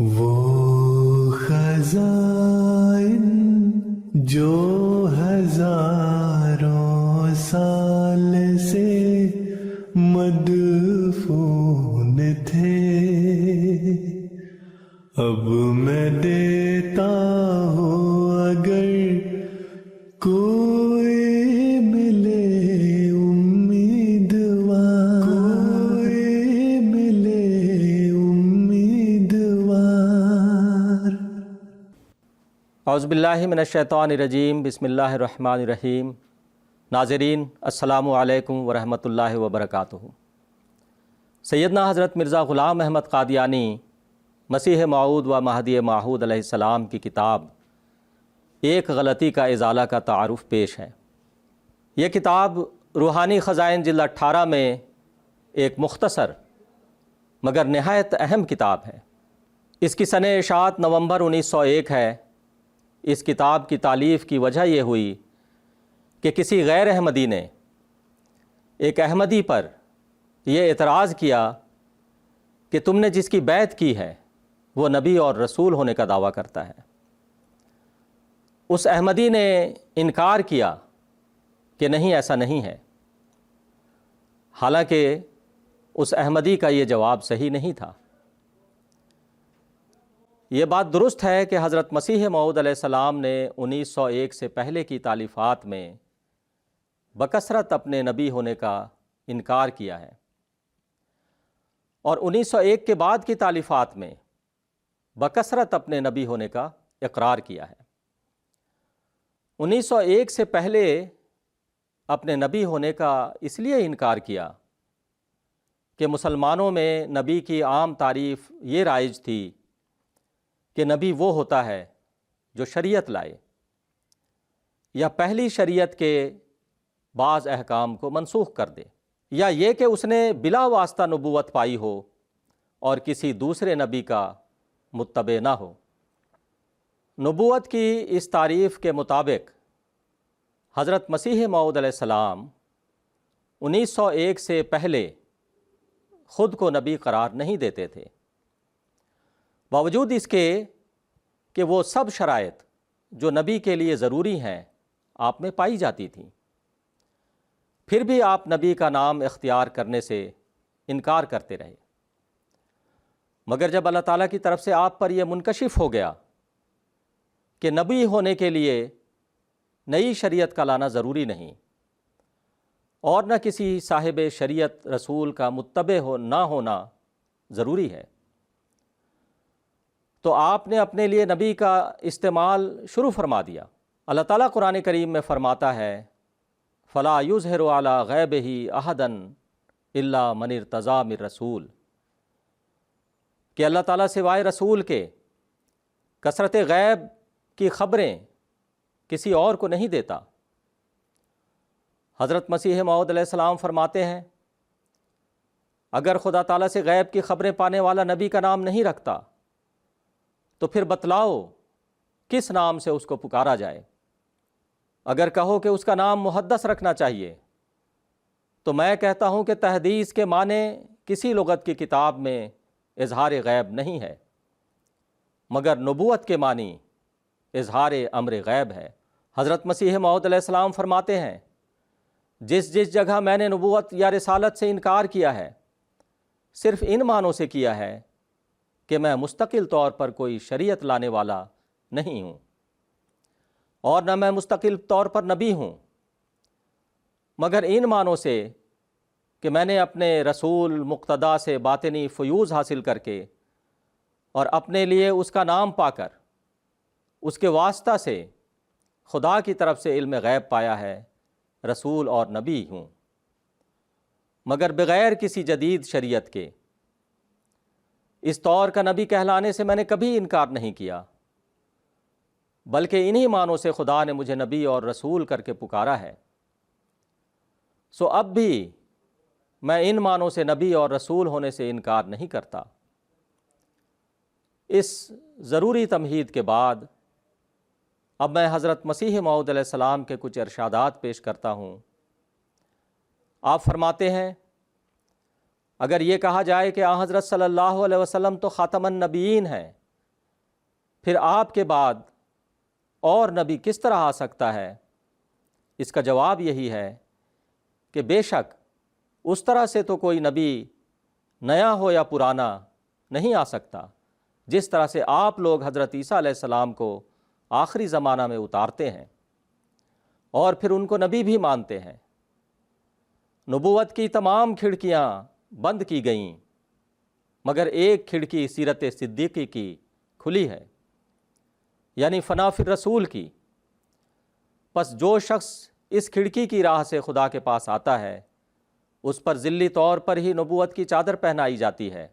وہ خزائن جو ہزاروں سال سے مدفون تھے، اب میں دیتا ہوں اگر کوئی ملے امیدوار، کوئی ملے امیدوار۔ اعوذ باللہ من الشیطان الرجیم، بسم اللہ الرحمن الرحیم۔ ناظرین السلام علیکم ورحمۃ اللہ وبرکاتہ۔ سیدنا حضرت مرزا غلام احمد قادیانی مسیح موعود و مہدی موعود علیہ السلام کی کتاب ایک غلطی کا ازالہ کا تعارف پیش ہے۔ یہ کتاب روحانی خزائن جلد 18 میں ایک مختصر مگر نہایت اہم کتاب ہے۔ اس کی سنِ اشاعت نومبر 1901 ہے۔ اس کتاب کی تالیف کی وجہ یہ ہوئی کہ کسی غیر احمدی نے ایک احمدی پر یہ اعتراض کیا کہ تم نے جس کی بیعت کی ہے وہ نبی اور رسول ہونے کا دعویٰ کرتا ہے۔ اس احمدی نے انکار کیا کہ نہیں، ایسا نہیں ہے، حالانکہ اس احمدی کا یہ جواب صحیح نہیں تھا۔ یہ بات درست ہے کہ حضرت مسیح موعود علیہ السلام نے 1901 سے پہلے کی تالیفات میں بکثرت اپنے نبی ہونے کا انکار کیا ہے، اور 1901 کے بعد کی تالیفات میں بکثرت اپنے نبی ہونے کا اقرار کیا ہے۔ 1901 سے پہلے اپنے نبی ہونے کا اس لیے انکار کیا کہ مسلمانوں میں نبی کی عام تعریف یہ رائج تھی کہ نبی وہ ہوتا ہے جو شریعت لائے یا پہلی شریعت کے بعض احکام کو منسوخ کر دے، یا یہ کہ اس نے بلا واسطہ نبوت پائی ہو اور کسی دوسرے نبی کا متبع نہ ہو۔ نبوت کی اس تعریف کے مطابق حضرت مسیح موعود علیہ السلام 1901 سے پہلے خود کو نبی قرار نہیں دیتے تھے، باوجود اس کے کہ وہ سب شرائط جو نبی کے لیے ضروری ہیں آپ میں پائی جاتی تھیں، پھر بھی آپ نبی کا نام اختیار کرنے سے انکار کرتے رہے۔ مگر جب اللہ تعالیٰ کی طرف سے آپ پر یہ منکشف ہو گیا کہ نبی ہونے کے لیے نئی شریعت کا لانا ضروری نہیں، اور نہ کسی صاحب شریعت رسول کا متبع نہ ہونا ضروری ہے، تو آپ نے اپنے لیے نبی کا استعمال شروع فرما دیا۔ اللہ تعالیٰ قرآن کریم میں فرماتا ہے فَلَا يُظْهِرُ عَلَى غَيْبِهِ أَحَدًا إِلَّا مَنِ ارْتَضَىٰ مِن رَسُولٍ، کہ اللہ تعالیٰ سوائے رسول کے کثرت غیب کی خبریں کسی اور کو نہیں دیتا۔ حضرت مسیح موعود علیہ السلام فرماتے ہیں اگر خدا تعالیٰ سے غیب کی خبریں پانے والا نبی کا نام نہیں رکھتا تو پھر بتلاؤ کس نام سے اس کو پکارا جائے۔ اگر کہو کہ اس کا نام محدث رکھنا چاہیے تو میں کہتا ہوں کہ تحدیث کے معنی کسی لغت کی کتاب میں اظہار غیب نہیں ہے، مگر نبوت کے معنی اظہار امر غیب ہے۔ حضرت مسیح موعود علیہ السلام فرماتے ہیں جس جس جگہ میں نے نبوت یا رسالت سے انکار کیا ہے صرف ان معنوں سے کیا ہے کہ میں مستقل طور پر کوئی شریعت لانے والا نہیں ہوں، اور نہ میں مستقل طور پر نبی ہوں، مگر ان معنوں سے کہ میں نے اپنے رسول مقتدیٰ سے باطنی فیوض حاصل کر کے اور اپنے لیے اس کا نام پا کر اس کے واسطہ سے خدا کی طرف سے علم غیب پایا ہے، رسول اور نبی ہوں، مگر بغیر کسی جدید شریعت کے اس طور کا نبی کہلانے سے میں نے کبھی انکار نہیں کیا، بلکہ انہی معنوں سے خدا نے مجھے نبی اور رسول کر کے پکارا ہے۔ سو اب بھی میں ان معنوں سے نبی اور رسول ہونے سے انکار نہیں کرتا۔ اس ضروری تمہید کے بعد اب میں حضرت مسیح موعود علیہ السلام کے کچھ ارشادات پیش کرتا ہوں۔ آپ فرماتے ہیں اگر یہ کہا جائے کہ آن حضرت صلی اللہ علیہ وسلم تو خاتم النبیین ہیں پھر آپ کے بعد اور نبی کس طرح آ سکتا ہے؟ اس کا جواب یہی ہے کہ بے شک اس طرح سے تو کوئی نبی نیا ہو یا پرانا نہیں آ سکتا جس طرح سے آپ لوگ حضرت عیسیٰ علیہ السلام کو آخری زمانہ میں اتارتے ہیں اور پھر ان کو نبی بھی مانتے ہیں۔ نبوت کی تمام کھڑکیاں بند کی گئیں مگر ایک کھڑکی سیرت صدیقی کی کھلی ہے، یعنی فنا فی الرسول کی۔ پس جو شخص اس کھڑکی کی راہ سے خدا کے پاس آتا ہے اس پر ذلی طور پر ہی نبوت کی چادر پہنائی جاتی ہے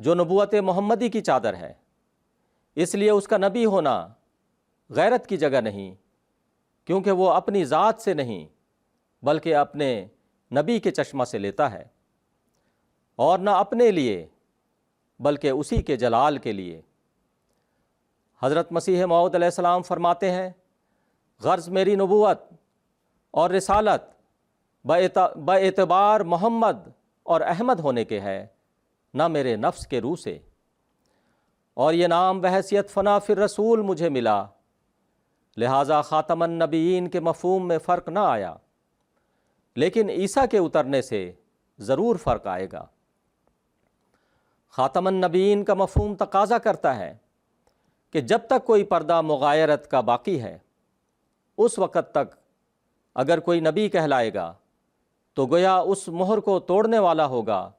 جو نبوت محمدی کی چادر ہے۔ اس لیے اس کا نبی ہونا غیرت کی جگہ نہیں، کیونکہ وہ اپنی ذات سے نہیں بلکہ اپنے نبی کے چشمہ سے لیتا ہے، اور نہ اپنے لیے بلکہ اسی کے جلال کے لیے۔ حضرت مسیح موعود علیہ السلام فرماتے ہیں، غرض میری نبوت اور رسالت باعتبار محمد اور احمد ہونے کے ہے، نہ میرے نفس کے روح سے، اور یہ نام بحیثیت فنا فی الرسول مجھے ملا، لہٰذا خاتم النبیین کے مفہوم میں فرق نہ آیا، لیکن عیسیٰ کے اترنے سے ضرور فرق آئے گا۔ خاتم النبیین کا مفہوم تقاضا کرتا ہے کہ جب تک کوئی پردہ مغایرت کا باقی ہے اس وقت تک اگر کوئی نبی کہلائے گا تو گویا اس مہر کو توڑنے والا ہوگا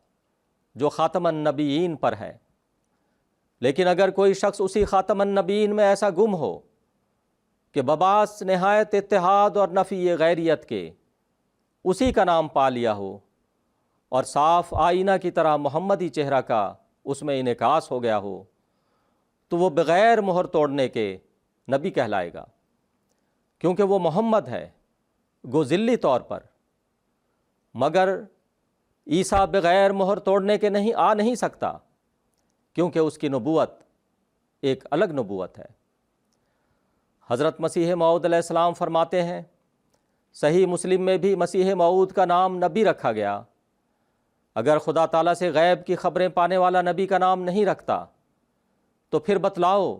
جو خاتم النبیین پر ہے۔ لیکن اگر کوئی شخص اسی خاتم النبیین میں ایسا گم ہو کہ بباس نہایت اتحاد اور نفی غیریت کے اسی کا نام پا لیا ہو اور صاف آئینہ کی طرح محمدی چہرہ کا اس میں انعکاس ہو گیا ہو تو وہ بغیر مہر توڑنے کے نبی کہلائے گا، کیونکہ وہ محمد ہے گو ذلی طور پر، مگر عیسیٰ بغیر مہر توڑنے کے آ نہیں سکتا کیونکہ اس کی نبوت ایک الگ نبوت ہے۔ حضرت مسیح موعود علیہ السلام فرماتے ہیں، صحیح مسلم میں بھی مسیح موعود کا نام نبی رکھا گیا۔ اگر خدا تعالیٰ سے غیب کی خبریں پانے والا نبی کا نام نہیں رکھتا تو پھر بتلاؤ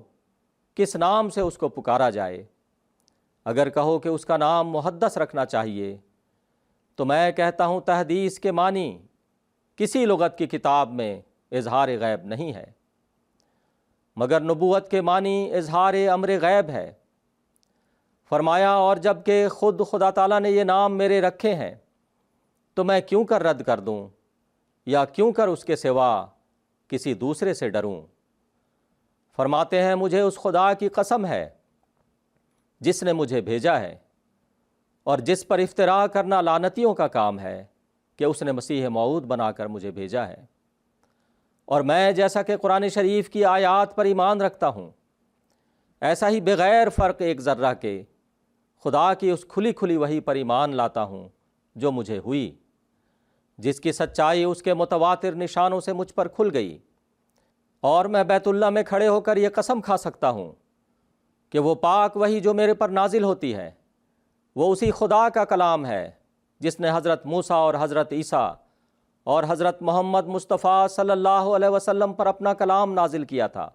کس نام سے اس کو پکارا جائے۔ اگر کہو کہ اس کا نام محدث رکھنا چاہیے تو میں کہتا ہوں تحدیث کے معنی کسی لغت کی کتاب میں اظہار غیب نہیں ہے، مگر نبوت کے معنی اظہار امر غیب ہے۔ فرمایا، اور جب کہ خود خدا تعالیٰ نے یہ نام میرے رکھے ہیں تو میں کیوں کر رد کر دوں یا کیوں کر اس کے سوا کسی دوسرے سے ڈروں؟ فرماتے ہیں، مجھے اس خدا کی قسم ہے جس نے مجھے بھیجا ہے اور جس پر افتراء کرنا لعنتیوں کا کام ہے، کہ اس نے مسیح موعود بنا کر مجھے بھیجا ہے، اور میں جیسا کہ قرآن شریف کی آیات پر ایمان رکھتا ہوں ایسا ہی بغیر فرق ایک ذرہ کے خدا کی اس کھلی کھلی وحی پر ایمان لاتا ہوں جو مجھے ہوئی، جس کی سچائی اس کے متواتر نشانوں سے مجھ پر کھل گئی، اور میں بیت اللہ میں کھڑے ہو کر یہ قسم کھا سکتا ہوں کہ وہ پاک وحی جو میرے پر نازل ہوتی ہے وہ اسی خدا کا کلام ہے جس نے حضرت موسیٰ اور حضرت عیسیٰ اور حضرت محمد مصطفیٰ صلی اللہ علیہ وسلم پر اپنا کلام نازل کیا تھا۔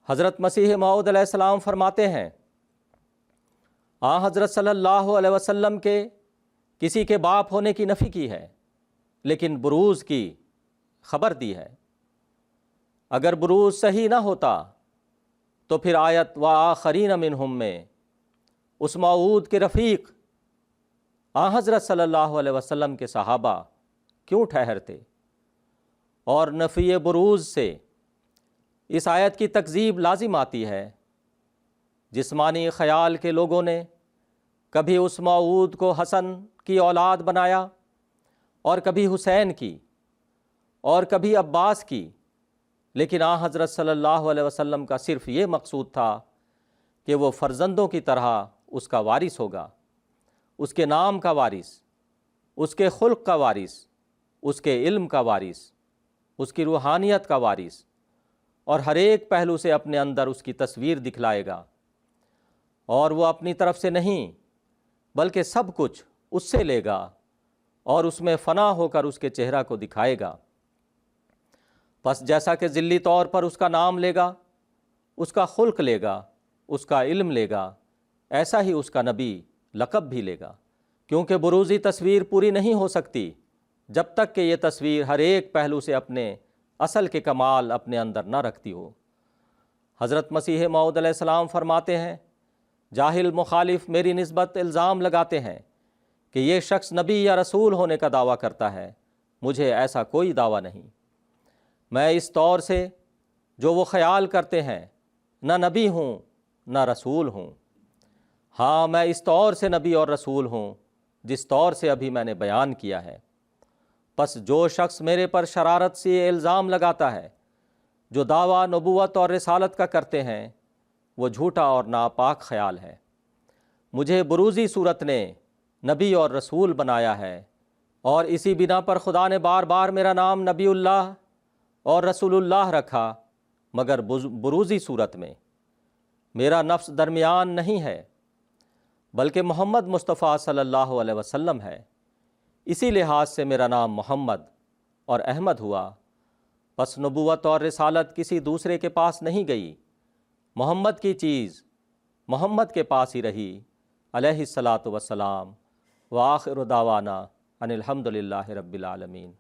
حضرت مسیح موعود علیہ السلام فرماتے ہیں، حضرت صلی اللہ علیہ وسلم کے کسی کے باپ ہونے کی نفی کی ہے لیکن بروز کی خبر دی ہے۔ اگر بروز صحیح نہ ہوتا تو پھر آیت وآخرین منہم میں اس موعود کے رفیق حضرت صلی اللہ علیہ وسلم کے صحابہ کیوں ٹھہرتے؟ اور نفی بروز سے اس آیت کی تکذیب لازم آتی ہے۔ جسمانی خیال کے لوگوں نے کبھی اس موعود کو حسن کی اولاد بنایا اور کبھی حسین کی اور کبھی عباس کی، لیکن حضرت صلی اللہ علیہ وسلم کا صرف یہ مقصود تھا کہ وہ فرزندوں کی طرح اس کا وارث ہوگا، اس کے نام کا وارث، اس کے خلق کا وارث، اس کے علم کا وارث، اس کی روحانیت کا وارث، اور ہر ایک پہلو سے اپنے اندر اس کی تصویر دکھلائے گا، اور وہ اپنی طرف سے نہیں بلکہ سب کچھ اس سے لے گا اور اس میں فنا ہو کر اس کے چہرہ کو دکھائے گا۔ پس جیسا کہ ذلی طور پر اس کا نام لے گا، اس کا خلق لے گا، اس کا علم لے گا، ایسا ہی اس کا نبی لقب بھی لے گا، کیونکہ بروزی تصویر پوری نہیں ہو سکتی جب تک کہ یہ تصویر ہر ایک پہلو سے اپنے اصل کے کمال اپنے اندر نہ رکھتی ہو۔ حضرت مسیح موعود علیہ السلام فرماتے ہیں، جاہل مخالف میری نسبت الزام لگاتے ہیں کہ یہ شخص نبی یا رسول ہونے کا دعویٰ کرتا ہے، مجھے ایسا کوئی دعویٰ نہیں۔ میں اس طور سے جو وہ خیال کرتے ہیں نہ نبی ہوں نہ رسول ہوں۔ ہاں، میں اس طور سے نبی اور رسول ہوں جس طور سے ابھی میں نے بیان کیا ہے۔ پس جو شخص میرے پر شرارت سے یہ الزام لگاتا ہے، جو دعویٰ نبوت اور رسالت کا کرتے ہیں، وہ جھوٹا اور ناپاک خیال ہے۔ مجھے بروزی صورت نے نبی اور رسول بنایا ہے، اور اسی بنا پر خدا نے بار بار میرا نام نبی اللہ اور رسول اللہ رکھا، مگر بروزی صورت میں میرا نفس درمیان نہیں ہے، بلکہ محمد مصطفیٰ صلی اللہ علیہ وسلم ہے۔ اسی لحاظ سے میرا نام محمد اور احمد ہوا۔ پس نبوت اور رسالت کسی دوسرے کے پاس نہیں گئی، محمد کی چیز محمد کے پاس ہی رہی، علیہ الصلاۃ والسلام۔ وآخر دعوانا ان الحمد للہ رب العالمین۔